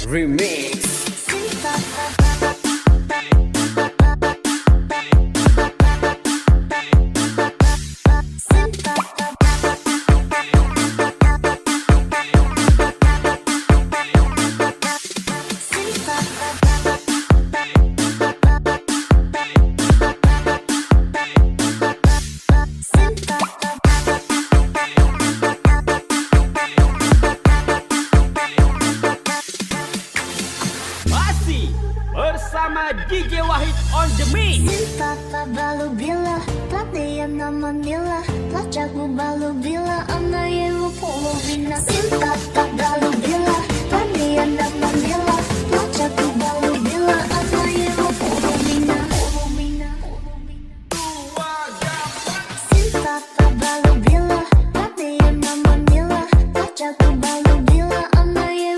Remix. Masih bersama DJ Wahid on the mix. Cinta tak balu bila Pelatihan nama nila Pelacaku balu bila Anayeru polovina Cinta tak balu bila Pelatihan nama nila Pelacaku balu bila Anayeru polovina Cinta tak balu bila Pelatihan nama nila Pelacaku balu bila Anayeru